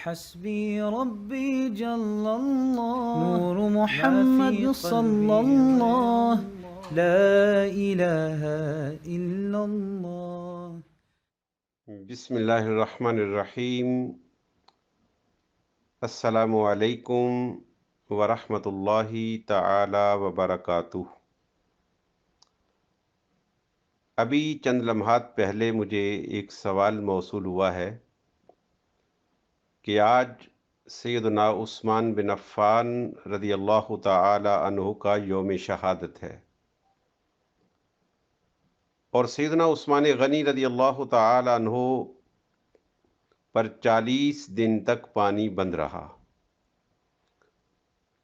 حسبي ربي جل الله نور محمد صلى الله لا إله إلا الله. بسم اللہ الرحمن الرحیم. السلام علیکم ورحمۃ اللہ تعالی وبرکاتہ. ابھی چند لمحات پہلے مجھے ایک سوال موصول ہوا ہے کہ آج سیدنا عثمان بن عفان رضی اللہ تعالی عنہ کا یوم شہادت ہے اور سیدنا عثمان غنی رضی اللہ تعالی عنہ پر 40 دن تک پانی بند رہا.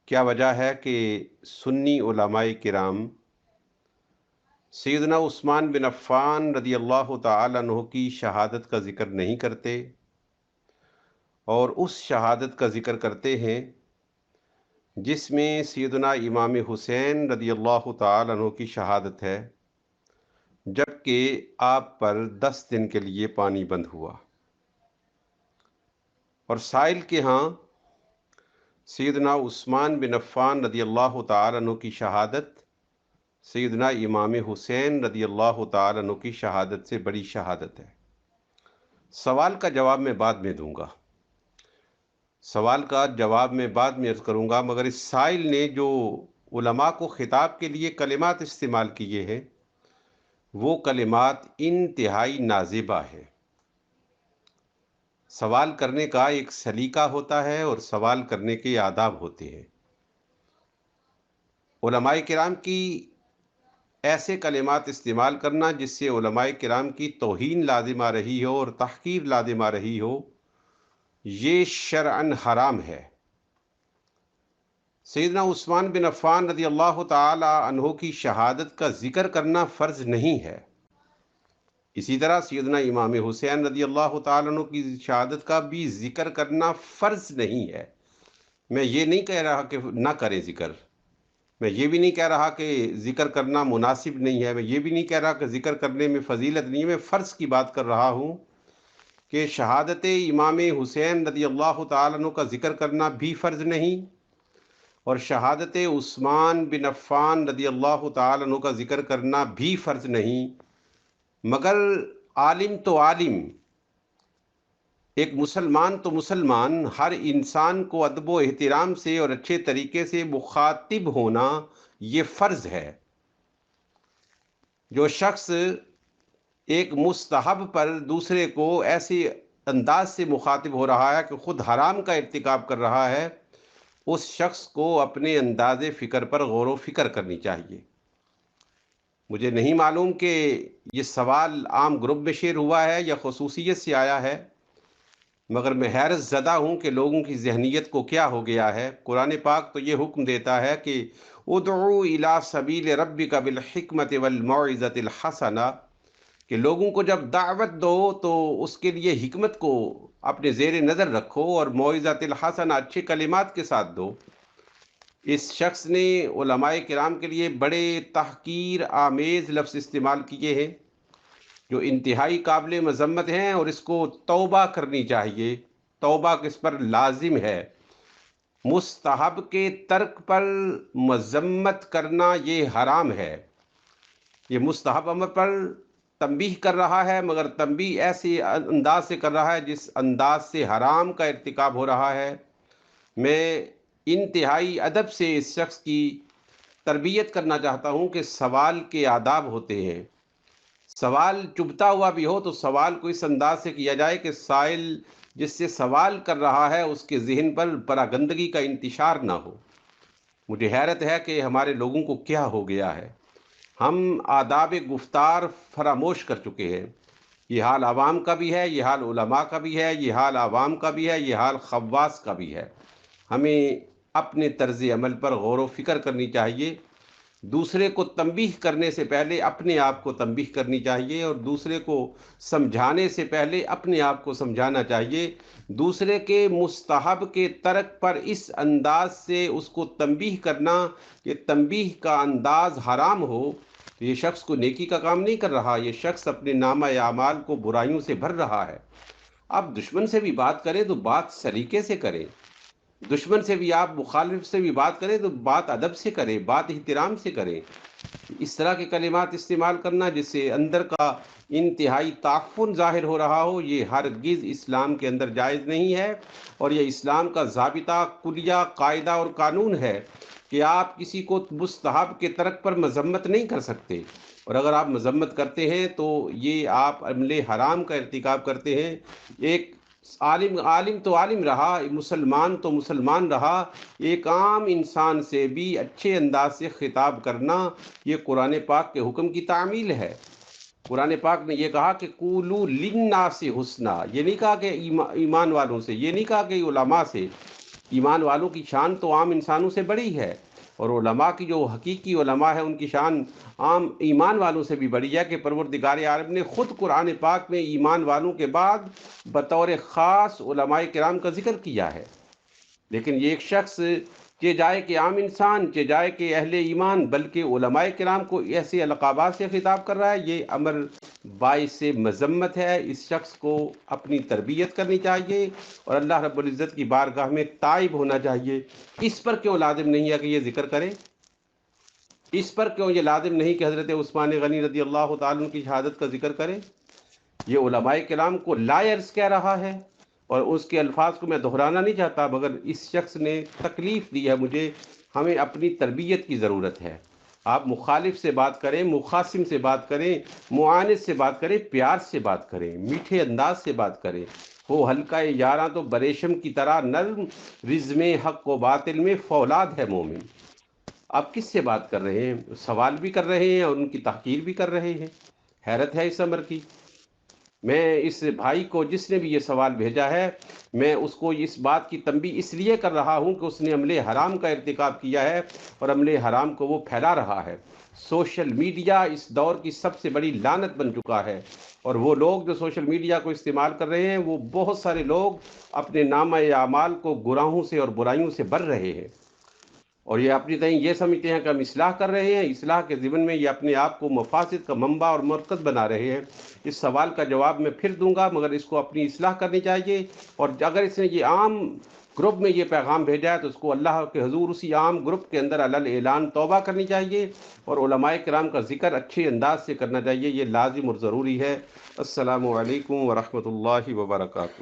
کیا وجہ ہے کہ سنی علماء کرام سیدنا عثمان بن عفان رضی اللہ تعالی عنہ کی شہادت کا ذکر نہیں کرتے اور اس شہادت کا ذکر کرتے ہیں جس میں سیدنا امام حسین رضی اللہ تعالی عنہ کی شہادت ہے، جبکہ آپ پر 10 دن کے لیے پانی بند ہوا؟ اور سائل کے ہاں سیدنا عثمان بن عفان رضی اللہ تعالی عنہ کی شہادت سیدنا امام حسین رضی اللہ تعالی عنہ کی شہادت سے بڑی شہادت ہے. سوال کا جواب میں بعد میں دوں گا، عرض کروں گا، مگر اس سائل نے جو علماء کو خطاب کے لیے کلمات استعمال کیے ہیں وہ کلمات انتہائی نازیبہ ہے. سوال کرنے کا ایک سلیقہ ہوتا ہے اور سوال کرنے کے آداب ہوتے ہیں. علماء کرام کی ایسے کلمات استعمال کرنا جس سے علماء کرام کی توہین لازم آ رہی ہو اور تحقیر لازم آ رہی ہو، یہ شرعاً حرام ہے. سیدنا عثمان بن عفان رضی اللہ تعالی عنہ کی شہادت کا ذکر کرنا فرض نہیں ہے. اسی طرح سیدنا امام حسین رضی اللہ تعالی عنہ کی شہادت کا بھی ذکر کرنا فرض نہیں ہے. میں یہ نہیں کہہ رہا کہ نہ کریں ذکر، میں یہ بھی نہیں کہہ رہا کہ ذکر کرنا مناسب نہیں ہے، میں یہ بھی نہیں کہہ رہا کہ ذکر کرنے میں فضیلت نہیں ہے. میں فرض کی بات کر رہا ہوں کہ شہادت امام حسین رضی اللہ تعالیٰ عنہ کا ذکر کرنا بھی فرض نہیں اور شہادت عثمان بن عفان رضی اللہ تعالیٰ عنہ کا ذکر کرنا بھی فرض نہیں. مگر عالم تو عالم، ایک مسلمان تو مسلمان، ہر انسان کو ادب و احترام سے اور اچھے طریقے سے مخاطب ہونا یہ فرض ہے. جو شخص ایک مستحب پر دوسرے کو ایسے انداز سے مخاطب ہو رہا ہے کہ خود حرام کا ارتکاب کر رہا ہے، اس شخص کو اپنے انداز فکر پر غور و فکر کرنی چاہیے. مجھے نہیں معلوم کہ یہ سوال عام گروپ میں شیئر ہوا ہے یا خصوصیت سے آیا ہے، مگر میں حیرت زدہ ہوں کہ لوگوں کی ذہنیت کو کیا ہو گیا ہے. قرآن پاک تو یہ حکم دیتا ہے کہ ادعو الی سبیل ربک بالحکمت والموعظۃ الحسنہ، کہ لوگوں کو جب دعوت دو تو اس کے لیے حکمت کو اپنے زیر نظر رکھو اور موعظۃ الحسنہ اچھے کلمات کے ساتھ دو. اس شخص نے علماء کرام کے لیے بڑے تحقیر آمیز لفظ استعمال کیے ہیں جو انتہائی قابل مذمت ہیں اور اس کو توبہ کرنی چاہیے. توبہ کس پر لازم ہے. مستحب کے ترک پر مذمت کرنا یہ حرام ہے. یہ مستحب امر پر تنبیہ کر رہا ہے، مگر تنبیہ ایسے انداز سے کر رہا ہے جس انداز سے حرام کا ارتکاب ہو رہا ہے. میں انتہائی ادب سے اس شخص کی تربیت کرنا چاہتا ہوں کہ سوال کے آداب ہوتے ہیں. سوال چبھتا ہوا بھی ہو تو سوال کو اس انداز سے کیا جائے کہ سائل جس سے سوال کر رہا ہے اس کے ذہن پر پراگندگی کا انتشار نہ ہو. مجھے حیرت ہے کہ ہمارے لوگوں کو کیا ہو گیا ہے. ہم آداب گفتار فراموش کر چکے ہیں. یہ حال عوام کا بھی ہے، یہ حال علماء کا بھی ہے، یہ حال عوام کا بھی ہے، یہ حال خواص کا بھی ہے. ہمیں اپنے طرز عمل پر غور و فکر کرنی چاہیے. دوسرے کو تنبیہ کرنے سے پہلے اپنے آپ کو تنبیہ کرنی چاہیے اور دوسرے کو سمجھانے سے پہلے اپنے آپ کو سمجھانا چاہیے. دوسرے کے مستحب کے ترک پر اس انداز سے اس کو تنبیہ کرنا کہ تنبیہ کا انداز حرام ہو، تو یہ شخص کو نیکی کا کام نہیں کر رہا، یہ شخص اپنے نامہ اعمال کو برائیوں سے بھر رہا ہے. آپ دشمن سے بھی بات کریں تو بات سلیقے سے کریں، دشمن سے بھی آپ مخالف سے بھی بات کریں تو بات ادب سے کریں، بات احترام سے کریں۔ اس طرح کے کلمات استعمال کرنا جس سے اندر کا انتہائی تعفن ظاہر ہو رہا ہو، یہ ہرگز اسلام کے اندر جائز نہیں ہے، اور یہ اسلام کا ضابطہ، کلیہ، قاعدہ اور قانون ہے کہ آپ کسی کو مستحب کے ترک پر مذمت نہیں کر سکتے، اور اگر آپ مذمت کرتے ہیں تو یہ آپ عمل حرام کا ارتکاب کرتے ہیں۔ ایک عالم تو عالم رہا، مسلمان تو مسلمان رہا، ایک عام انسان سے بھی اچھے انداز سے خطاب کرنا، یہ قرآن پاک کے حکم کی تعمیل ہے۔ قرآن پاک نے یہ کہا کہ قولوا للناس حسنا، یہ نہیں کہا کہ ایمان والوں سے، یہ نہیں کہا کہ علماء سے۔ ایمان والوں کی شان تو عام انسانوں سے بڑی ہے، اور علماء کی جو حقیقی علماء ہے ان کی شان عام ایمان والوں سے بھی بڑی ہے، کہ پروردگار عالم نے خود قرآن پاک میں ایمان والوں کے بعد بطور خاص علماء کرام کا ذکر کیا ہے۔ لیکن یہ ایک شخص کہ جائے کہ عام انسان، کہ جائے کہ اہل ایمان، بلکہ علماء کرام کو ایسے القابات سے خطاب کر رہا ہے، یہ امر باعث مذمت ہے۔ اس شخص کو اپنی تربیت کرنی چاہیے اور اللہ رب العزت کی بارگاہ میں تائب ہونا چاہیے۔ اس پر کیوں لازم نہیں ہے کہ یہ ذکر کرے؟ اس پر کیوں یہ لازم نہیں کہ حضرت عثمان غنی رضی اللہ تعالیٰ عنہ کی شہادت کا ذکر کرے؟ یہ علماء کرام کو لائرز کہہ رہا ہے، اور اس کے الفاظ کو میں دہرانا نہیں چاہتا، مگر اس شخص نے تکلیف دی ہے مجھے۔ ہمیں اپنی تربیت کی ضرورت ہے۔ آپ مخالف سے بات کریں، مخاصم سے بات کریں، معاند سے بات کریں، پیار سے بات کریں، میٹھے انداز سے بات کریں۔ وہ ہلکا یاراں تو بریشم کی طرح نرم، رزم حق و باطل میں فولاد ہے مومن۔ آپ کس سے بات کر رہے ہیں؟ سوال بھی کر رہے ہیں اور ان کی تحقیر بھی کر رہے ہیں۔ حیرت ہے اس امر کی۔ میں اس بھائی کو جس نے بھی یہ سوال بھیجا ہے، میں اس کو اس بات کی تنبیہ اس لیے کر رہا ہوں کہ اس نے عمل حرام کا ارتکاب کیا ہے، اور عمل حرام کو وہ پھیلا رہا ہے۔ سوشل میڈیا اس دور کی سب سے بڑی لعنت بن چکا ہے، اور وہ لوگ جو سوشل میڈیا کو استعمال کر رہے ہیں، وہ بہت سارے لوگ اپنے نامہ اعمال کو گناہوں سے اور برائیوں سے بھر رہے ہیں، اور یہ اپنی طرح یہ سمجھتے ہیں کہ ہم اصلاح کر رہے ہیں۔ اصلاح کے ضمن میں یہ اپنے آپ کو مفاسد کا منبع اور مرکز بنا رہے ہیں۔ اس سوال کا جواب میں پھر دوں گا، مگر اس کو اپنی اصلاح کرنی چاہیے، اور اگر اس نے یہ عام گروپ میں یہ پیغام بھیجا ہے تو اس کو اللہ کے حضور اسی عام گروپ کے اندر علل اعلان توبہ کرنی چاہیے، اور علماء کرام کا ذکر اچھے انداز سے کرنا چاہیے۔ یہ لازم اور ضروری ہے۔ السلام علیکم ورحمۃ اللہ وبرکاتہ۔